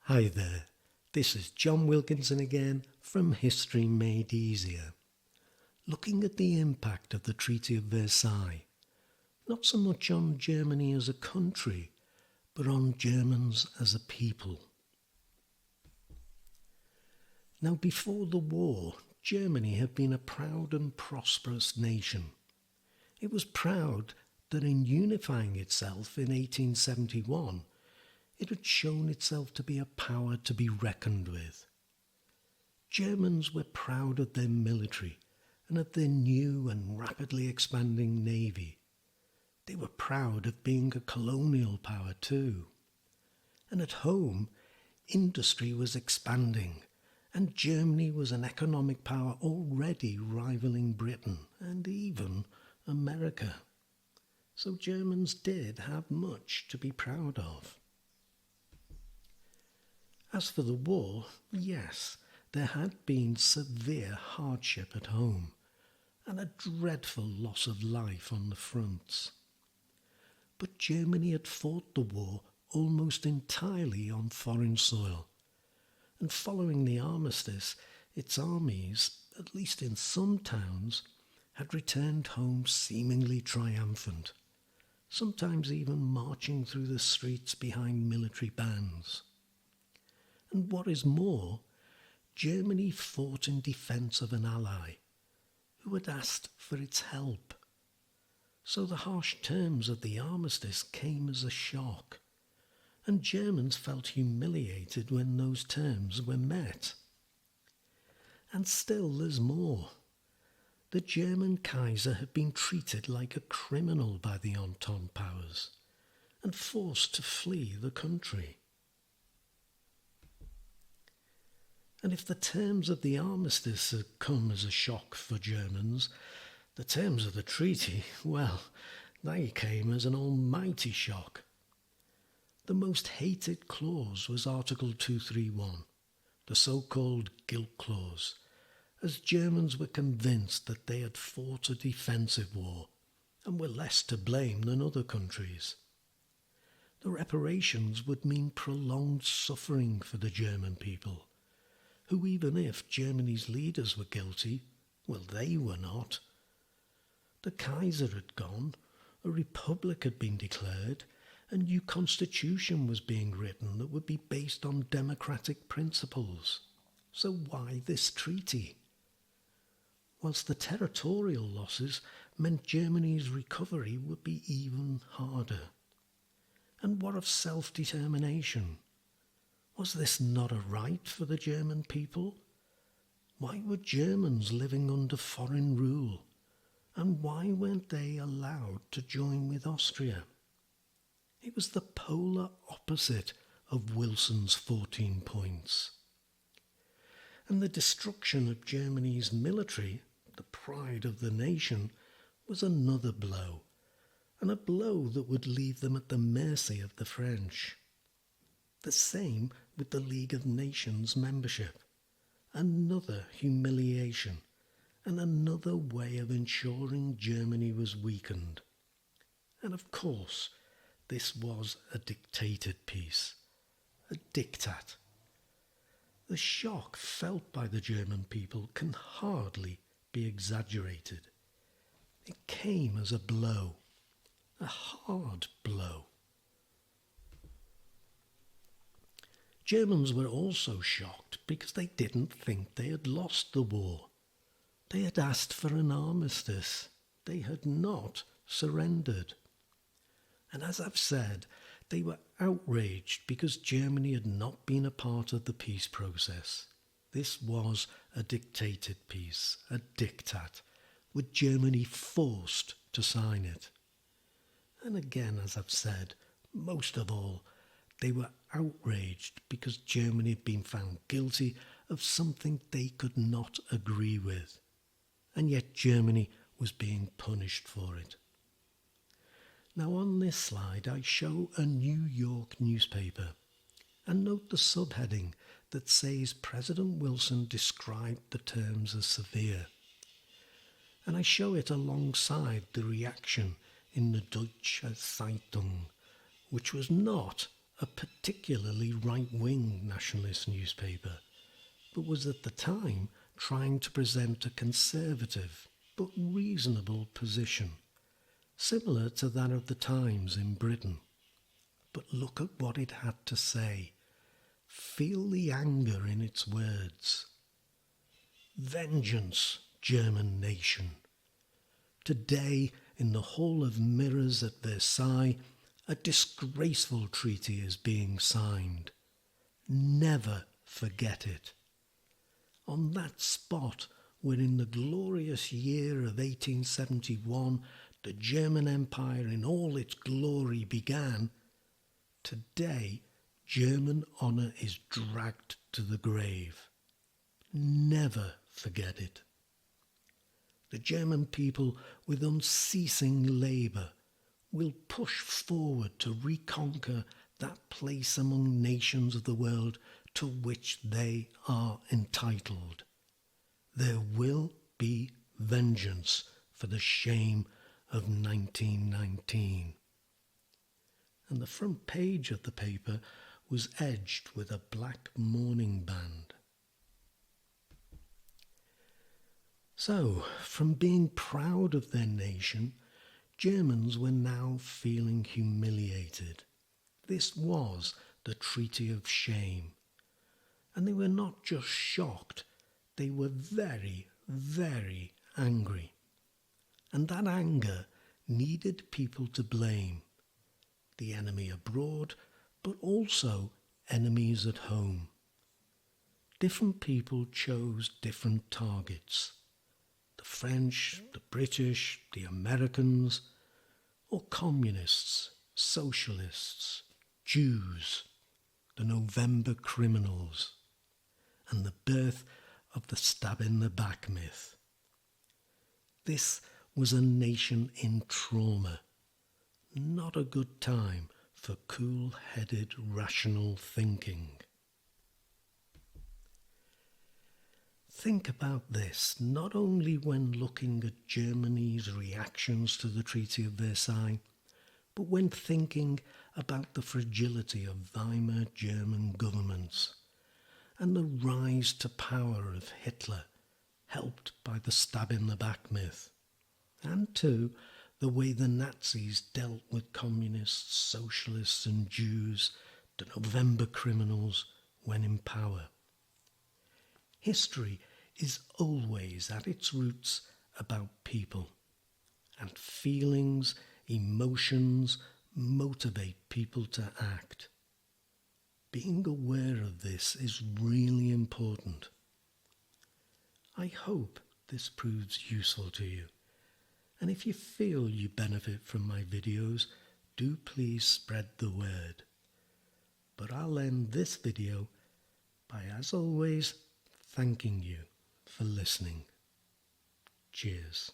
Hi there, this is John Wilkinson again from History Made Easier, looking at the impact of the Treaty of Versailles, not so much on Germany as a country, but on Germans as a people. Now, before the war, Germany had been a proud and prosperous nation. It was proud that in unifying itself in 1871, it had shown itself to be a power to be reckoned with. Germans were proud of their military and of their new and rapidly expanding navy. They were proud of being a colonial power too. And at home, industry was expanding, and Germany was an economic power already rivaling Britain and even America. So Germans did have much to be proud of. As for the war, yes, there had been severe hardship at home and a dreadful loss of life on the fronts. But Germany had fought the war almost entirely on foreign soil, and following the armistice, its armies, at least in some towns, had returned home seemingly triumphant, sometimes even marching through the streets behind military bands. And what is more, Germany fought in defence of an ally who had asked for its help. So the harsh terms of the armistice came as a shock, and Germans felt humiliated when those terms were met. And still there's more. The German Kaiser had been treated like a criminal by the Entente powers and forced to flee the country. And if the terms of the armistice had come as a shock for Germans, the terms of the treaty, well, they came as an almighty shock. The most hated clause was Article 231, the so-called guilt clause, as Germans were convinced that they had fought a defensive war and were less to blame than other countries. The reparations would mean prolonged suffering for the German people, who, even if Germany's leaders were guilty, well, they were not. The Kaiser had gone, a republic had been declared, a new constitution was being written that would be based on democratic principles. So why this treaty? Whilst the territorial losses meant Germany's recovery would be even harder. And what of self-determination? Was this not a right for the German people? Why were Germans living under foreign rule? And why weren't they allowed to join with Austria? It was the polar opposite of Wilson's 14 points. And the destruction of Germany's military, the pride of the nation, was another blow, and a blow that would leave them at the mercy of the French. The same with the League of Nations membership. Another humiliation and another way of ensuring Germany was weakened. And of course, this was a dictated peace, a diktat. The shock felt by the German people can hardly be exaggerated. It came as a blow, a hard blow. Germans were also shocked because they didn't think they had lost the war. They had asked for an armistice. They had not surrendered. And as I've said, they were outraged because Germany had not been a part of the peace process. This was a dictated peace, a diktat, with Germany forced to sign it. And again, as I've said, most of all, they were outraged because Germany had been found guilty of something they could not agree with. And yet Germany was being punished for it. Now on this slide I show a New York newspaper and note the subheading that says President Wilson described the terms as severe. And I show it alongside the reaction in the Deutsche Zeitung, which was not a particularly right-wing nationalist newspaper, but was at the time trying to present a conservative but reasonable position, similar to that of the Times in Britain. But look at what it had to say. Feel the anger in its words. Vengeance, German nation. Today, in the Hall of Mirrors at Versailles, a disgraceful treaty is being signed. Never forget it. On that spot where in the glorious year of 1871 the German Empire in all its glory began, today German honour is dragged to the grave. Never forget it. The German people, with unceasing labour, will push forward to reconquer that place among nations of the world to which they are entitled. There will be vengeance for the shame of 1919. And the front page of the paper was edged with a black mourning band. So, from being proud of their nation, Germans were now feeling humiliated. This was the Treaty of Shame. And they were not just shocked, they were very, very angry. And that anger needed people to blame. The enemy abroad, but also enemies at home. Different people chose different targets. The French, the British, the Americans, or communists, socialists, Jews, the November criminals, and the birth of the stab-in-the-back myth. This was a nation in trauma, not a good time for cool-headed rational thinking. Think about this not only when looking at Germany's reactions to the Treaty of Versailles, but when thinking about the fragility of Weimar German governments and the rise to power of Hitler, helped by the stab-in-the-back myth, and too, the way the Nazis dealt with communists, socialists and Jews, the November criminals, when in power. History is always at its roots about people, and feelings, emotions motivate people to act. Being aware of this is really important. I hope this proves useful to you, and if you feel you benefit from my videos, do please spread the word. But I'll end this video by, as always, thanking you for listening. Cheers.